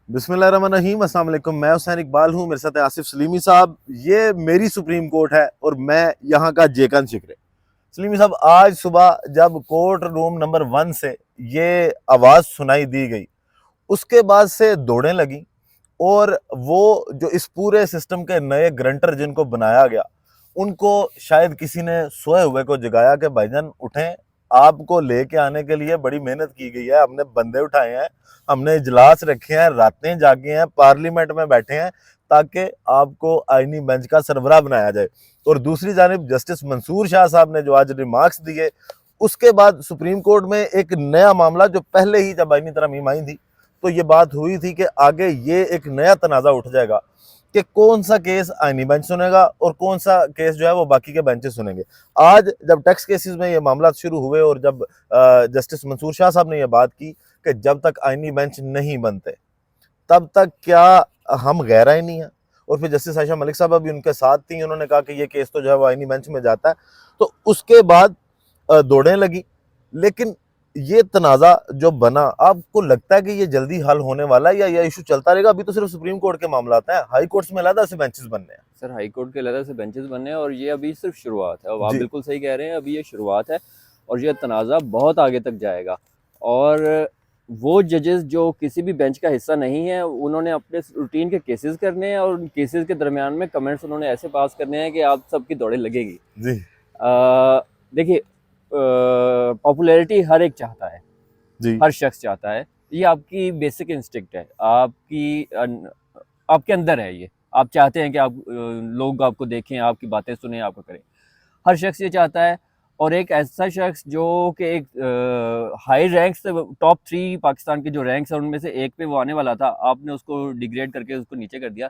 बिस्मिल्लाहिर्रहमानिर्रहीम। अस्सलाम वालेकुम। मैं हुसैन इकबाल हूँ, मेरे साथ है आसिफ सलीमी साहब। ये मेरी सुप्रीम कोर्ट है और मैं यहाँ का जेकन शिकरे। सलीमी साहब, आज सुबह जब कोर्ट रूम नंबर 1 से ये आवाज़ सुनाई दी गई, उसके बाद से दौड़ें लगी और वो जो इस पूरे सिस्टम के नए ग्रंटर जिनको बनाया गया, उनको शायद किसी ने सोए हुए को जगाया कि भाईजान उठें, आपको लेके आने के लिए बड़ी मेहनत की गई है, हमने बंदे उठाए हैं, हमने इजलास रखे हैं, रातें जागे हैं, पार्लियामेंट में बैठे हैं ताकि आपको आईनी बेंच का सरबराह बनाया जाए। और दूसरी जानिब जस्टिस मंसूर शाह साहब ने जो आज रिमार्क्स दिए, उसके बाद सुप्रीम कोर्ट में एक नया मामला, जो पहले ही जब आईनी तरमीम आई थी तो ये बात हुई थी कि आगे ये एक नया तनाज़ा उठ जाएगा कि कौन सा केस आईनी बेंच सुनेगा और कौन सा केस जो है वो बाकी के बेंचेस सुनेंगे। आज जब टैक्स केसेस में ये मामला शुरू हुए और जब जस्टिस मंसूर शाह साहब ने ये बात की कि जब तक आईनी बेंच नहीं बनते तब तक क्या हम गैर आईनी हैं, और फिर जस्टिस आयशा मलिक साहब भी उनके साथ थी, उन्होंने कहा कि ये केस तो जो है वो आईनी बेंच में जाता है, तो उसके बाद दौड़ें लगी। लेकिन ये तनाज़ा जो बना, आपको लगता है कि ये जल्दी हल होने वाला है या ये इशू चलता रहेगा? अभी तो सिर्फ सुप्रीम कोर्ट के मामला आता है, हाई कोर्ट्स में अलग से बेंचेस बनने हैं। सर, हाई कोर्ट के अलग से बेंचेस बनने हैं और ये अभी सिर्फ शुरुआत है। अब आप जी बिल्कुल सही कह रहे हैं, अभी ये शुरुआत है और ये तनाज़ा बहुत आगे तक जाएगा। और वो जजेस जो किसी भी बेंच का हिस्सा नहीं है, उन्होंने अपने रूटीन के केसेस करने हैं और उन केसेस के दरमियान में कमेंट्स उन्होंने ऐसे पास करने हैं कि आप सबकी दौड़े लगेगी। जी देखिए, पॉपुलैरिटी हर एक चाहता है, जी हर शख्स चाहता है। ये आपकी बेसिक इंस्टिंक्ट है, आपके अंदर है ये। आप चाहते हैं कि लोग आपको देखें, आपकी बातें सुने, आपको करें। हर शख्स ये चाहता है। और एक ऐसा शख्स जो कि एक हाई रैंक से, टॉप 3 पाकिस्तान के जो रैंक्स हैं उनमें से एक पे वो आने वाला था, आपने उसको डिग्रेड करके उसको नीचे कर दिया।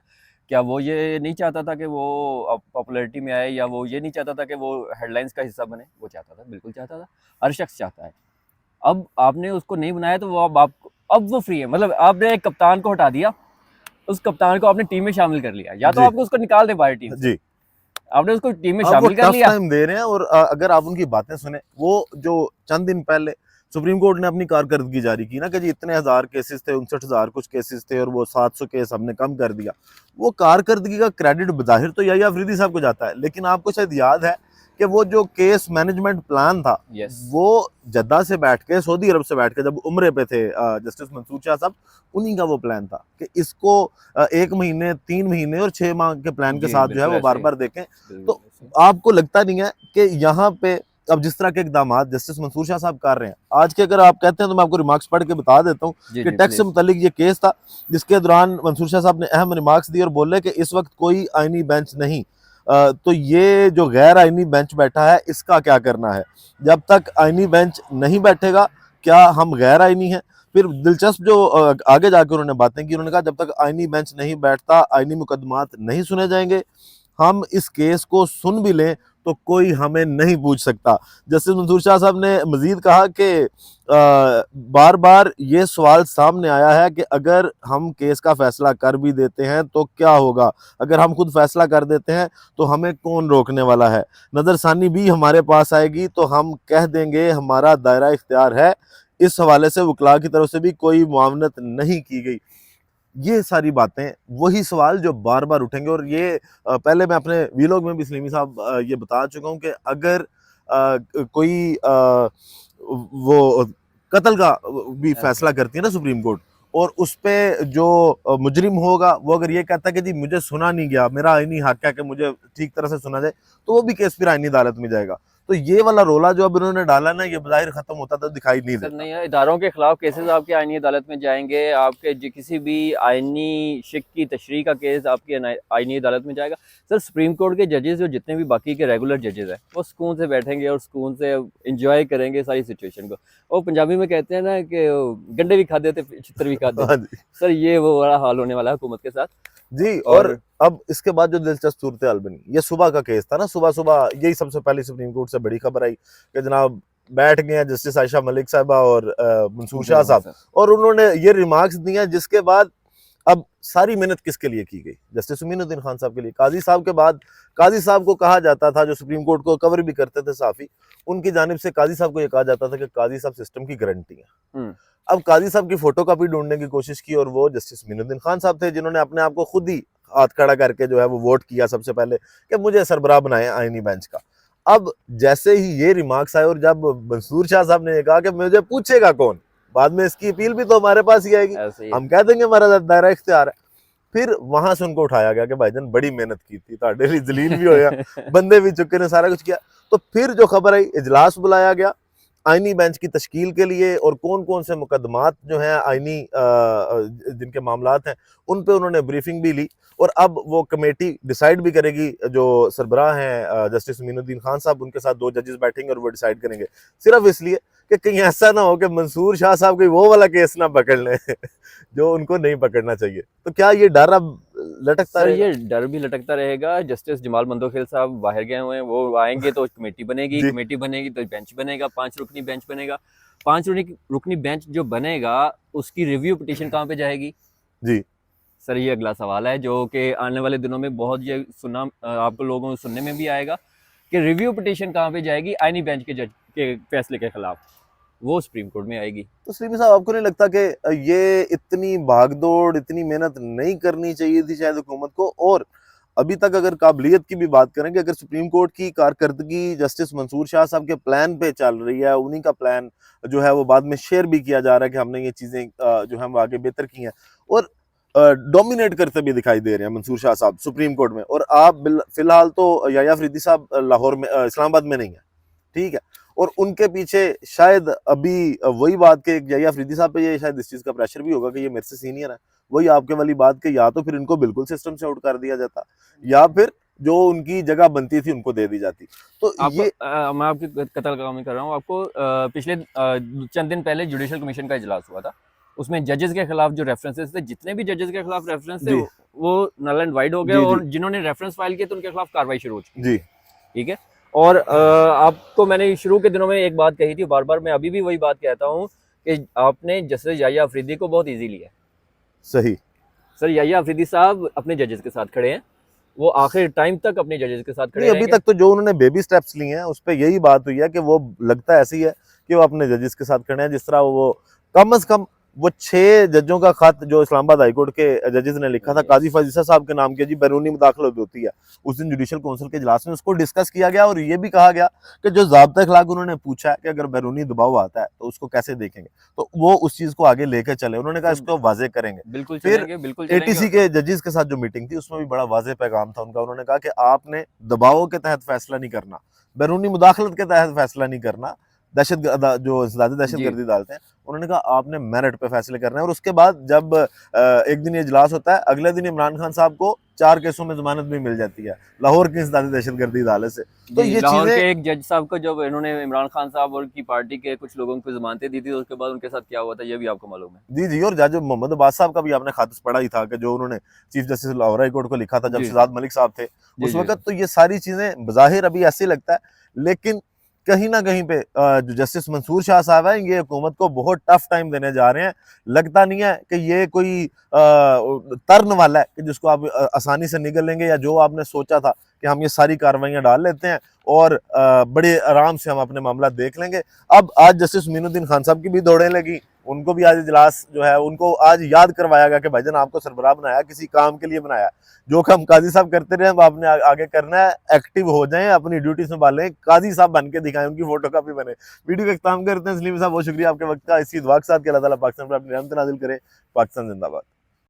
क्या वो ये नहीं चाहता था कि वो पॉपुलैरिटी में आए, या वो ये नहीं चाहता था कि वो हेडलाइंस का हिस्सा बने? वो चाहता था, बिल्कुल चाहता था। हर शख्स चाहता है। अब आपने उसको नहीं बनाया तो वो अब वो फ्री है। मतलब आपने एक कप्तान को हटा दिया, उस कप्तान को आपने टीम में शामिल कर लिया, या तो जी आपको उसको निकाल दे बाहर टीम से। जी। आपने उसको टीम में अब वो शामिल कर टफ लिया। टाइम दे रहे हैं और अगर आप उनकी बातें सुने, वो जो चंद दिन पहले सुप्रीम कोर्ट ने अपनी कारकर्दगी जारी की ना कि जी इतने हजार केसेस थे, 59,000 कुछ केसेस थे और वो 700 केस हमने कम कर दिया, वो कारकर्दगी का क्रेडिट बज़ाहिर तो याहिया अफरीदी साहब को जाता है, लेकिन आपको शायद याद है कि वो जो केस मैनेजमेंट प्लान था, यस। वो जद्दा से बैठ के, सऊदी अरब से बैठ के जब उम्रे पे थे जस्टिस मंसूर शाह साहब, उन्हीं का वो प्लान था कि इसको 1 महीने, 3 महीने और 6 माह के प्लान के जी, साथ जो है बिल्कुल वो बार ऐसे ही, बार देखें। बिल्कुल तो ऐसे आपको लगता नहीं है कि यहाँ पे अब जिस तरह के इकदाम जस्टिस मंसूर शाह साहब कर रहे हैं, आज के अगर आप कहते हैं तो मैं आपको रिमार्क्स पढ़ के बता देता हूँ जी, कि जी, टैक्स से प्लीज़। मुतालिक ये केस था, जिसके दौरान मंसूर शाह साहब ने अहम रिमार्क्स दिए और बोले कि इस वक्त कोई आईनी बेंच नहीं, तो ये जो गैर आईनी बेंच बैठा है इसका क्या करना है, जब तक आईनी बेंच नहीं बैठेगा क्या हम गैर आईनी हैं। फिर दिलचस्प जो आगे जाकर उन्होंने बातें की, उन्होंने कहा जब तक आईनी बेंच नहीं बैठता, आईनी मुकदमात नहीं सुने जाएंगे, हम इस केस को सुन भी लें तो कोई हमें नहीं पूछ सकता। जस्टिस मंसूर शाह साहब ने मजीद कहा कि बार बार ये सवाल सामने आया है कि अगर हम केस का फैसला कर भी देते हैं तो क्या होगा, अगर हम खुद फैसला कर देते हैं तो हमें कौन रोकने वाला है, नज़रसानी भी हमारे पास आएगी तो हम कह देंगे हमारा दायरा इख्तियार है। इस हवाले से वकला की तरफ से भी कोई मुआवनत नहीं की गई। ये सारी बातें, वही सवाल जो बार बार उठेंगे, और ये पहले मैं अपने वीलॉग में भी सलीमी साहब ये बता चुका हूँ कि अगर कोई वो कत्ल का भी ऐसे। फैसला करती है ना सुप्रीम कोर्ट, और उस पे जो मुजरिम होगा वो अगर ये कहता है कि जी मुझे सुना नहीं गया, मेरा आईनी हक है कि मुझे ठीक तरह से सुना जाए, तो वो भी केस फिर आईनी अदालत में जाएगा। तो ये वाला रोला जो अब इन्होंने डाला ना, ये बज़ाहिर खत्म होता तो दिखाई नहीं सर देता। नहीं है, इदारों के खिलाफ केसेस आपके आईनी अदालत में जाएंगे। आपके किसी भी आईनी शिक की तशरीह का केस आपकी आईनी अदालत में जाएगा। सर, सुप्रीम कोर्ट के जजेस जो जितने भी बाकी के रेगुलर जजेस हैं, वो सुकून से बैठेंगे और सुकून से इंजॉय करेंगे सारी सिचुएशन को। वो पंजाबी में कहते हैं ना कि गंडे भी खा देते, छितर भी खा देते। हाँ जी सर, ये वो बड़ा हाल होने वाला है हुकूमत के साथ। जी। और और अब इसके बाद जो दिलचस्प सूरत हाल बनी, ये सुबह का केस था ना, सुबह सुबह यही सबसे पहले सुप्रीम कोर्ट से बड़ी खबर आई कि जनाब बैठ गए हैं जस्टिस आयशा मलिक साहबा और मंसूर जी शाह साहब, सर। और उन्होंने ये रिमार्क्स दिए हैं जिसके बाद अब सारी मेहनत किसके लिए की गई? जस्टिस उमीनुद्दीन खान साहब के लिए। काजी साहब के बाद काजी साहब को कहा जाता था, जो सुप्रीम कोर्ट को कवर भी करते थे साफी, उनकी जानिब से काजी साहब को यह कहा जाता था कि काजी साहब सिस्टम की गारंटी है। अब काजी साहब की फोटो कॉपी ढूंढने की कोशिश की और वो जस्टिस उमीनुद्दीन खान साहब थे, जिन्होंने अपने आप को खुद ही हाथ खड़ा करके जो है वो वोट किया सबसे पहले कि मुझे सरबराह बनाए आईनी बेंच का। अब जैसे ही ये रिमार्क्स आए और जब मंसूर शाह साहब ने कहा कि मुझे पूछेगा कौन, बाद में इसकी अपील भी तो हमारे पास ही आएगी, हम कह देंगे हमारा दायरा इख्तियार है, फिर वहां से उनको उठाया गया कि भाईजान बड़ी मेहनत की थी, ताड़े लिए जलील भी होया, बंदे भी चुके ने, सारा कुछ किया। तो फिर जो खबर आई, इजलास बुलाया गया आईनी बेंच की तश्कील के लिए, और कौन कौन से मुकदमात जो हैं आईनी जिनके मामलात हैं उन पे उन्होंने ब्रीफिंग भी ली। और अब वो कमेटी डिसाइड भी करेगी, जो सरबराह हैं जस्टिस उमीनुद्दीन खान साहब, उनके साथ 2 जजेस बैठेंगे और वो डिसाइड करेंगे, सिर्फ इसलिए कि कहीं ऐसा ना हो कि मंसूर शाह साहब कोई वो वाला केस ना पकड़ लें जो उनको नहीं पकड़ना चाहिए। तो क्या ये डर अब लटकता रहेगा? ये डर भी लटकता रहेगा। जस्टिस जमाल मंदोखेल साहब बाहर गए हुए हैं, वो आएंगे तो कमेटी बनेगी, कमेटी बनेगी तो बेंच बनेगा, 5 रुकनी बेंच बनेगा। 5 रुकनी बेंच जो बनेगा उसकी रिव्यू पिटीशन कहाँ पे जाएगी जी सर? ये अगला सवाल है जो कि आने वाले दिनों में बहुत ये सुनना आपको लोगों को सुनने में भी आएगा कि रिव्यू पिटीशन कहाँ पे जाएगी आईनी बेंच के जज के फैसले के खिलाफ, वो सुप्रीम कोर्ट में आएगी। तो सलीमी साहब, आपको नहीं लगता कि ये इतनी भागदौड़, इतनी मेहनत नहीं करनी चाहिए थी शायद हुकूमत को? और अभी तक अगर काबिलियत की भी बात करें कि अगर सुप्रीम कोर्ट की कारकर्दगी जस्टिस मंसूर शाह साहब के प्लान पे चल रही है, उन्हीं का प्लान जो है वो बाद में शेयर भी किया जा रहा है कि हमने ये चीज़ें जो है वो आगे बेहतर की हैं, और डोमिनेट करते भी दिखाई दे रहे हैं मंसूर शाह साहब सुप्रीम कोर्ट में, और आप फिलहाल तो याया अफरीदी साहब लाहौर में इस्लामाबाद में नहीं है, ठीक है, और उनके पीछे शायद अभी वही बात के याया अफरीदी साहब पे ये शायद इस चीज़ का प्रेशर भी होगा कि ये मेरे से सीनियर है, वही आपके वाली बात के या तो फिर इनको बिल्कुल सिस्टम से आउट कर दिया जाता, या फिर जो उनकी जगह बनती थी उनको दे दी जाती। तो ये मैं आपकी कत्ल काम कर रहा हूँ आपको। पिछले चंद दिन पहले जुडिशल कमीशन का इजलास हुआ था, उसमें जजेस के खिलाफ जो रेफरेंसेस थे, जितने भी जजेस के खिलाफ रेफरेंस थे वो नल एंड वाइड हो गए, और जिन्होंने रेफरेंस फाइल किए तो उनके खिलाफ कार्रवाई शुरू हो चुकी जी, ठीक है। और आपको मैंने शुरू के दिनों में एक बात कही थी, बार बार मैं अभी भी वही बात कहता हूँ कि आपने जस्टिस याया अफरीदी को बहुत इजी लिया। सही सर, याया अफरीदी साहब अपने जजेस के साथ खड़े हैं, वो आखिर टाइम तक अपने जजेस के साथ खड़े नहीं, अभी तक तो जो उन्होंने बेबी स्टेप्स लिए हैं उस पर यही बात हुई है कि वो लगता ऐसी है कि वो अपने जजेस के साथ खड़े हैं, जिस तरह वो कम से कम वो 6 जजों का खत जो इस्लामाबाद हाईकोर्ट के जजेस ने लिखा था काजी फजीसा साहब के नाम के, जी बैरूनी मुदाखलत होती है, उस दिन जुडिशल काउंसिल के इजलास में उसको डिस्कस किया गया, और ये भी कहा गया कि जो ज़ाब्ता अखलाक उन्होंने पूछा है कि अगर बैरूनी दबाव आता है तो उसको कैसे देखेंगे, तो वो उस चीज़ को आगे लेकर चले, उन्होंने कहा इसको वाजे करेंगे। बिल्कुल फिर बिल्कुल एटीसी के जजेस के साथ जो मीटिंग थी उसमें भी बड़ा वाजे पैगाम था उनका, उन्होंने कहा कि आपने दबाव के तहत फैसला नहीं करना, बैरूनी मुदाखलत के तहत फैसला नहीं करना, दहशत जो दहशतगर्दी डालते हैं, उन्होंने कहा आपने मेरिट पे फैसले करना है। और उसके बाद जब एक दिन ये इजलास होता है, अगले दिन इमरान खान साहब को 4 केसों में जमानत भी मिल जाती है लाहौर की दहशतगर्दी डाले से। तो ये लाहौर चीजें के एक जज साहब को जब इन्होंने इमरान खान साहब और की पार्टी के कुछ लोगों को जमानतें दी थी, उसके बाद उनके साथ क्या हुआ था ये भी आपको मालूम है। जी जी, और जज मोहम्मद अब्बास साहब का भी आपने खातस पढ़ा ही था कि जो उन्होंने chief justice Lahore high court को लिखा था जब शहजाद मलिक साहब थे उस वक्त। तो ये सारी चीजें बज़ाहिर अभी ऐसे लगता है, लेकिन कहीं ना कहीं पे जो जस्टिस मंसूर शाह साहब है ये हुकूमत को बहुत टफ टाइम देने जा रहे हैं। लगता नहीं है कि ये कोई तर्न वाला है कि जिसको आप आसानी से निकल लेंगे, या जो आपने सोचा था कि हम ये सारी कार्रवाइयां डाल लेते हैं और बड़े आराम से हम अपने मामला देख लेंगे। अब आज जस्टिस उमीनुद्दीन खान साहब की भी दौड़ें लगी, उनको भी आज इजलास जो है उनको आज याद करवाया गया कि भाईजान आपको सरबराह बनाया, किसी काम के लिए बनाया, जो काम काजी साहब करते रहे वो आपने आगे करना है, एक्टिव हो जाएं, अपनी ड्यूटी संभालें, काजी साहब बन के दिखाएं, उनकी फोटो कापी बने। वीडियो का इख्तिताम करते हैं। सलीम साहब बहुत शुक्रिया आपके वक्त का, इसी दुआ के साथ कि अल्लाह ताला पाकिस्तान पर अपनी रहमत नाज़िल करे। पाकिस्तान जिंदाबाद।